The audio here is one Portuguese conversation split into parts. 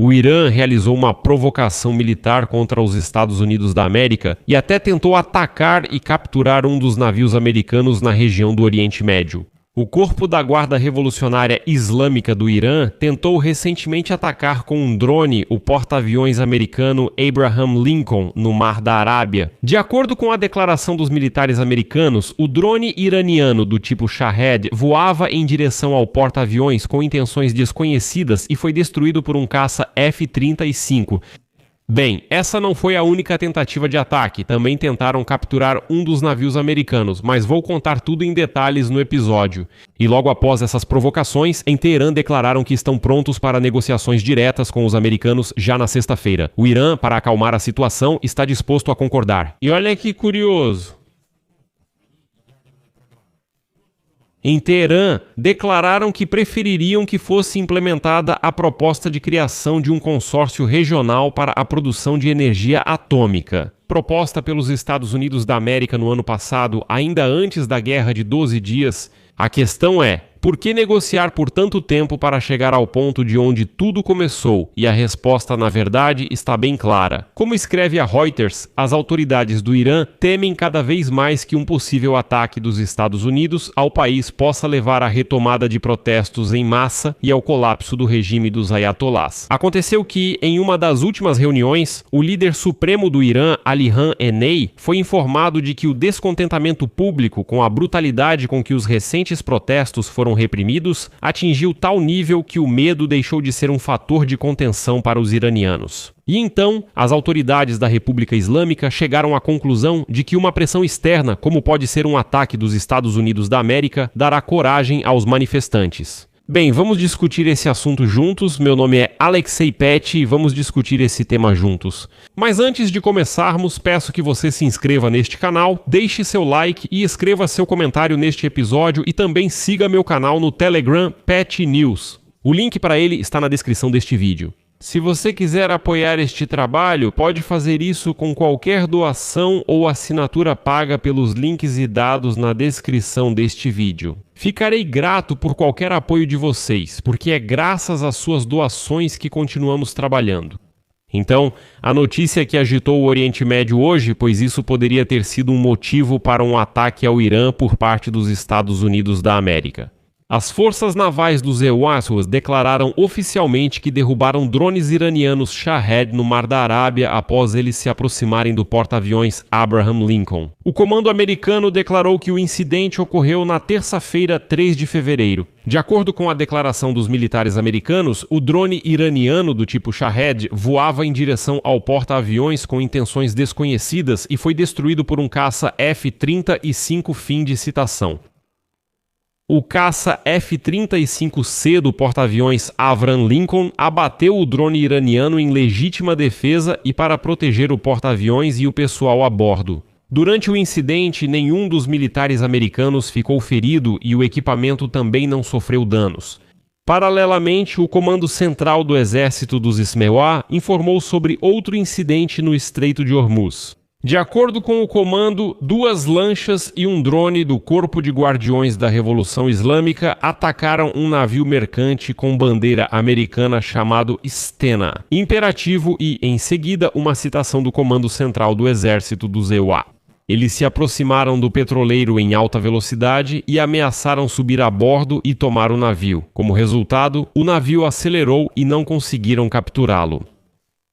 O Irã realizou uma provocação militar contra os Estados Unidos da América e até tentou atacar e capturar um dos navios americanos na região do Oriente Médio. O Corpo da Guarda Revolucionária Islâmica do Irã tentou recentemente atacar com um drone o porta-aviões americano Abraham Lincoln no Mar da Arábia. De acordo com a declaração dos militares americanos, o drone iraniano do tipo Shahed voava em direção ao porta-aviões com intenções desconhecidas e foi destruído por um caça F-35. Bem, essa não foi a única tentativa de ataque, também tentaram capturar um dos navios americanos, mas vou contar tudo em detalhes no episódio. E logo após essas provocações, em Teherã declararam que estão prontos para negociações diretas com os americanos já na sexta-feira. O Irã, para acalmar a situação, está disposto a concordar. E olha que curioso. Em Teherã, declararam que prefeririam que fosse implementada a proposta de criação de um consórcio regional para a produção de energia atômica. Proposta pelos Estados Unidos da América no ano passado, ainda antes da Guerra de 12 Dias, a questão é: por que negociar por tanto tempo para chegar ao ponto de onde tudo começou? E a resposta, na verdade, está bem clara. Como escreve a Reuters, as autoridades do Irã temem cada vez mais que um possível ataque dos Estados Unidos ao país possa levar à retomada de protestos em massa e ao colapso do regime dos ayatolás. Aconteceu que, em uma das últimas reuniões, o líder supremo do Irã, Alihan Enei, foi informado de que o descontentamento público com a brutalidade com que os recentes protestos foram reprimidos atingiu tal nível que o medo deixou de ser um fator de contenção para os iranianos. E então, as autoridades da República Islâmica chegaram à conclusão de que uma pressão externa, como pode ser um ataque dos Estados Unidos da América, dará coragem aos manifestantes. Bem, vamos discutir esse assunto juntos. Meu nome é Alexei Pet e vamos discutir esse tema juntos. Mas antes de começarmos, peço que você se inscreva neste canal, deixe seu like e escreva seu comentário neste episódio e também siga meu canal no Telegram Pet News. O link para ele está na descrição deste vídeo. Se você quiser apoiar este trabalho, pode fazer isso com qualquer doação ou assinatura paga pelos links e dados na descrição deste vídeo. Ficarei grato por qualquer apoio de vocês, porque é graças às suas doações que continuamos trabalhando. Então, a notícia que agitou o Oriente Médio hoje, pois isso poderia ter sido um motivo para um ataque ao Irã por parte dos Estados Unidos da América. As forças navais dos EUASUS declararam oficialmente que derrubaram drones iranianos Shahed no Mar da Arábia após eles se aproximarem do porta-aviões Abraham Lincoln. O comando americano declarou que o incidente ocorreu na terça-feira, 3 de fevereiro. De acordo com a declaração dos militares americanos, o drone iraniano do tipo Shahed voava em direção ao porta-aviões com intenções desconhecidas e foi destruído por um caça F-35, fim de citação. O caça F-35C do porta-aviões Abraham Lincoln abateu o drone iraniano em legítima defesa e para proteger o porta-aviões e o pessoal a bordo. Durante o incidente, nenhum dos militares americanos ficou ferido e o equipamento também não sofreu danos. Paralelamente, o Comando Central do Exército dos Ismewa informou sobre outro incidente no Estreito de Hormuz. De acordo com o comando, 2 lanchas e um drone do Corpo de Guardiões da Revolução Islâmica atacaram um navio mercante com bandeira americana chamado Stena. Imperativo e, em seguida, uma citação do Comando Central do Exército dos EUA. Eles se aproximaram do petroleiro em alta velocidade e ameaçaram subir a bordo e tomar o navio. Como resultado, o navio acelerou e não conseguiram capturá-lo.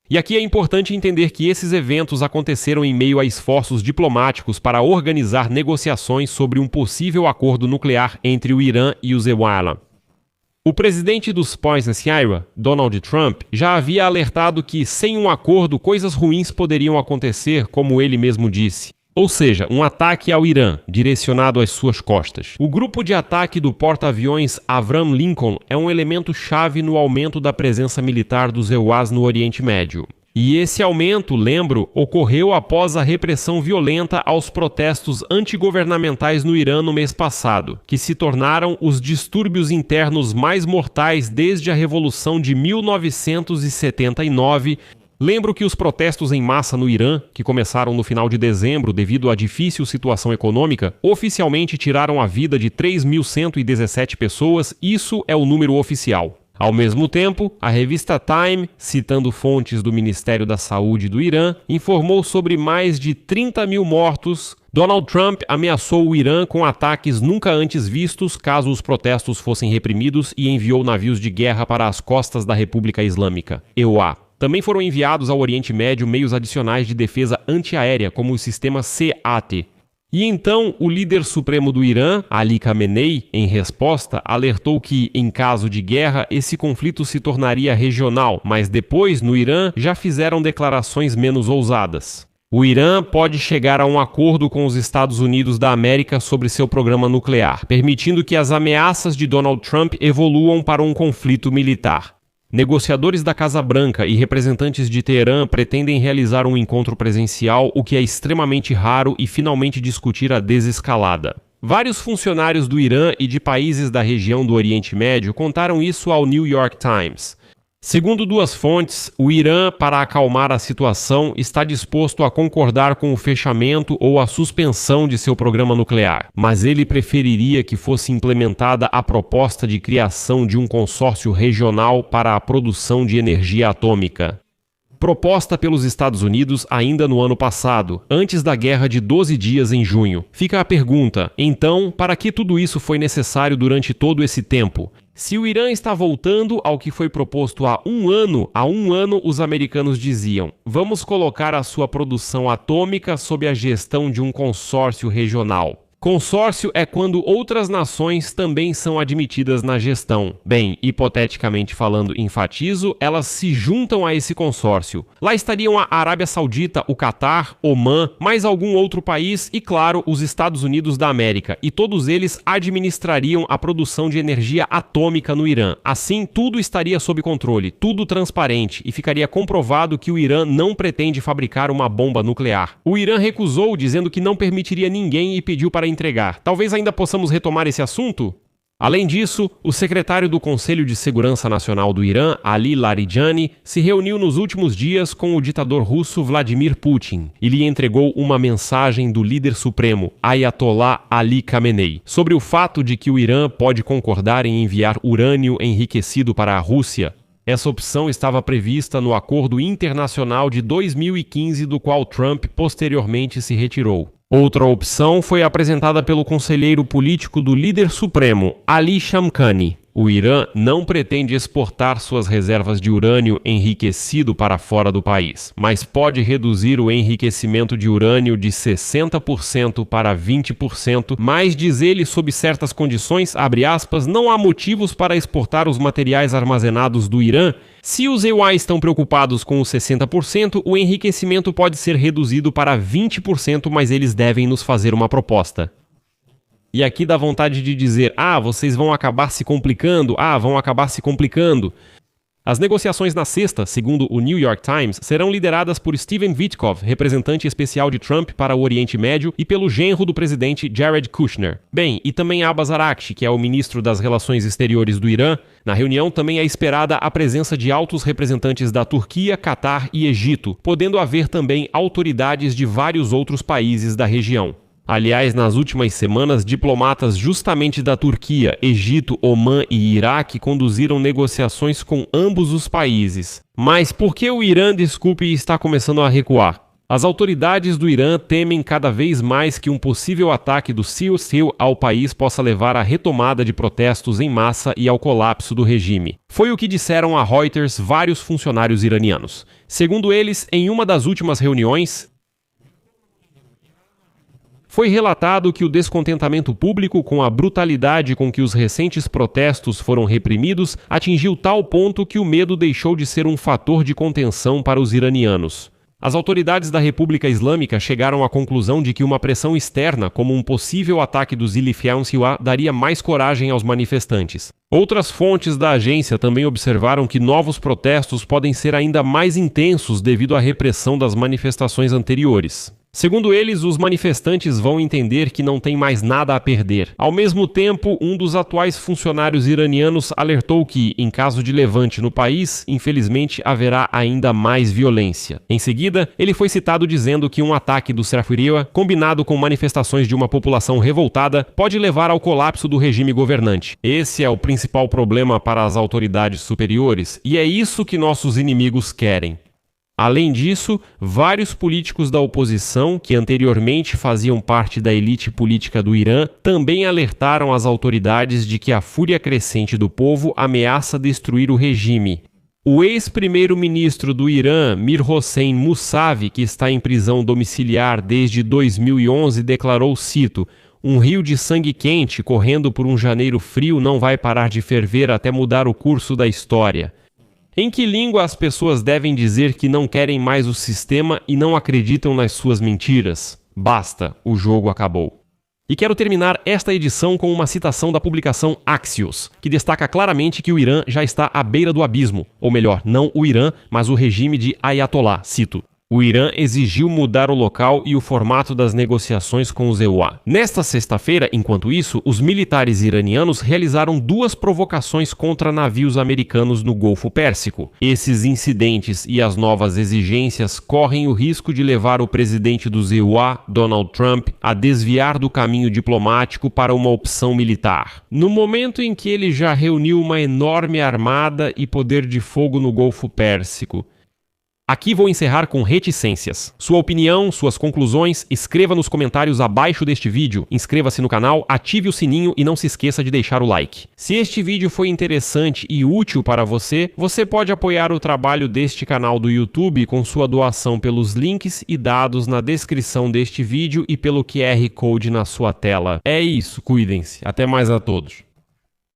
E aqui é importante entender que esses eventos aconteceram em meio a esforços diplomáticos para organizar negociações sobre um possível acordo nuclear entre o Irã e os EUA. O presidente dos Poisonous Iowa, Donald Trump, já havia alertado que, sem um acordo, coisas ruins poderiam acontecer, como ele mesmo disse. Ou seja, um ataque ao Irã, direcionado às suas costas. O grupo de ataque do porta-aviões Abraham Lincoln é um elemento chave no aumento da presença militar dos EUAs no Oriente Médio. E esse aumento, lembro, ocorreu após a repressão violenta aos protestos antigovernamentais no Irã no mês passado, que se tornaram os distúrbios internos mais mortais desde a Revolução de 1979. Lembro que os protestos em massa no Irã, que começaram no final de dezembro devido à difícil situação econômica, oficialmente tiraram a vida de 3.117 pessoas, isso é o número oficial. Ao mesmo tempo, a revista Time, citando fontes do Ministério da Saúde do Irã, informou sobre mais de 30 mil mortos. Donald Trump ameaçou o Irã com ataques nunca antes vistos caso os protestos fossem reprimidos e enviou navios de guerra para as costas da República Islâmica, EUA. Também foram enviados ao Oriente Médio meios adicionais de defesa antiaérea, como o sistema SEAT. E então, o líder supremo do Irã, Ali Khamenei, em resposta, alertou que, em caso de guerra, esse conflito se tornaria regional, mas depois, no Irã, já fizeram declarações menos ousadas. O Irã pode chegar a um acordo com os Estados Unidos da América sobre seu programa nuclear, permitindo que as ameaças de Donald Trump evoluam para um conflito militar. Negociadores da Casa Branca e representantes de Teherã pretendem realizar um encontro presencial, o que é extremamente raro, e finalmente discutir a desescalada. Vários funcionários do Irã e de países da região do Oriente Médio contaram isso ao New York Times. Segundo duas fontes, o Irã, para acalmar a situação, está disposto a concordar com o fechamento ou a suspensão de seu programa nuclear, mas ele preferiria que fosse implementada a proposta de criação de um consórcio regional para a produção de energia atômica. Proposta pelos Estados Unidos ainda no ano passado, antes da guerra de 12 dias em junho. Fica a pergunta, então, para que tudo isso foi necessário durante todo esse tempo? Se o Irã está voltando ao que foi proposto há um ano os americanos diziam: vamos colocar a sua produção atômica sob a gestão de um consórcio regional. Consórcio é quando outras nações também são admitidas na gestão. Bem, hipoteticamente falando, enfatizo, elas se juntam a esse consórcio. Lá estariam a Arábia Saudita, o Catar, Omã, mais algum outro país e, claro, os Estados Unidos da América. E todos eles administrariam a produção de energia atômica no Irã. Assim, tudo estaria sob controle, tudo transparente, e ficaria comprovado que o Irã não pretende fabricar uma bomba nuclear. O Irã recusou, dizendo que não permitiria ninguém e pediu para entregar. Talvez ainda possamos retomar esse assunto? Além disso, o secretário do Conselho de Segurança Nacional do Irã, Ali Larijani, se reuniu nos últimos dias com o ditador russo Vladimir Putin e lhe entregou uma mensagem do líder supremo, Ayatollah Ali Khamenei, sobre o fato de que o Irã pode concordar em enviar urânio enriquecido para a Rússia. Essa opção estava prevista no Acordo Internacional de 2015, do qual Trump posteriormente se retirou. Outra opção foi apresentada pelo conselheiro político do líder supremo, Ali Shamkhani. O Irã não pretende exportar suas reservas de urânio enriquecido para fora do país, mas pode reduzir o enriquecimento de urânio de 60% para 20%, mas, diz ele, sob certas condições, abre aspas, não há motivos para exportar os materiais armazenados do Irã. Se os EUA estão preocupados com os 60%, o enriquecimento pode ser reduzido para 20%, mas eles devem nos fazer uma proposta. E aqui dá vontade de dizer, vocês vão acabar se complicando, vão acabar se complicando. As negociações na sexta, segundo o New York Times, serão lideradas por Steven Witkoff, representante especial de Trump para o Oriente Médio, e pelo genro do presidente Jared Kushner. Bem, e também Abbas Araghchi, que é o ministro das Relações Exteriores do Irã. Na reunião também é esperada a presença de altos representantes da Turquia, Catar e Egito, podendo haver também autoridades de vários outros países da região. Aliás, nas últimas semanas, diplomatas justamente da Turquia, Egito, Omã e Iraque conduziram negociações com ambos os países. Mas por que o Irã, está começando a recuar? As autoridades do Irã temem cada vez mais que um possível ataque do SEAL ao país possa levar à retomada de protestos em massa e ao colapso do regime. Foi o que disseram a Reuters vários funcionários iranianos. Segundo eles, em uma das últimas reuniões, foi relatado que o descontentamento público com a brutalidade com que os recentes protestos foram reprimidos atingiu tal ponto que o medo deixou de ser um fator de contenção para os iranianos. As autoridades da República Islâmica chegaram à conclusão de que uma pressão externa, como um possível ataque dos Ilifyansiyah, daria mais coragem aos manifestantes. Outras fontes da agência também observaram que novos protestos podem ser ainda mais intensos devido à repressão das manifestações anteriores. Segundo eles, os manifestantes vão entender que não tem mais nada a perder. Ao mesmo tempo, um dos atuais funcionários iranianos alertou que, em caso de levante no país, infelizmente haverá ainda mais violência. Em seguida, ele foi citado dizendo que um ataque do Safiriya, combinado com manifestações de uma população revoltada, pode levar ao colapso do regime governante. Esse é o principal problema para as autoridades superiores, e é isso que nossos inimigos querem. Além disso, vários políticos da oposição, que anteriormente faziam parte da elite política do Irã, também alertaram as autoridades de que a fúria crescente do povo ameaça destruir o regime. O ex-primeiro-ministro do Irã, Mir Hossein Mousavi, que está em prisão domiciliar desde 2011, declarou, cito, "Um rio de sangue quente correndo por um janeiro frio não vai parar de ferver até mudar o curso da história." Em que língua as pessoas devem dizer que não querem mais o sistema e não acreditam nas suas mentiras? Basta, o jogo acabou. E quero terminar esta edição com uma citação da publicação Axios, que destaca claramente que o Irã já está à beira do abismo, ou melhor, não o Irã, mas o regime de Ayatollah, cito. O Irã exigiu mudar o local e o formato das negociações com os EUA. Nesta sexta-feira, enquanto isso, os militares iranianos realizaram 2 provocações contra navios americanos no Golfo Pérsico. Esses incidentes e as novas exigências correm o risco de levar o presidente dos EUA, Donald Trump, a desviar do caminho diplomático para uma opção militar. No momento em que ele já reuniu uma enorme armada e poder de fogo no Golfo Pérsico. Aqui vou encerrar com reticências. Sua opinião, suas conclusões, escreva nos comentários abaixo deste vídeo, inscreva-se no canal, ative o sininho e não se esqueça de deixar o like. Se este vídeo foi interessante e útil para você, você pode apoiar o trabalho deste canal do YouTube com sua doação pelos links e dados na descrição deste vídeo e pelo QR Code na sua tela. É isso, cuidem-se. Até mais a todos.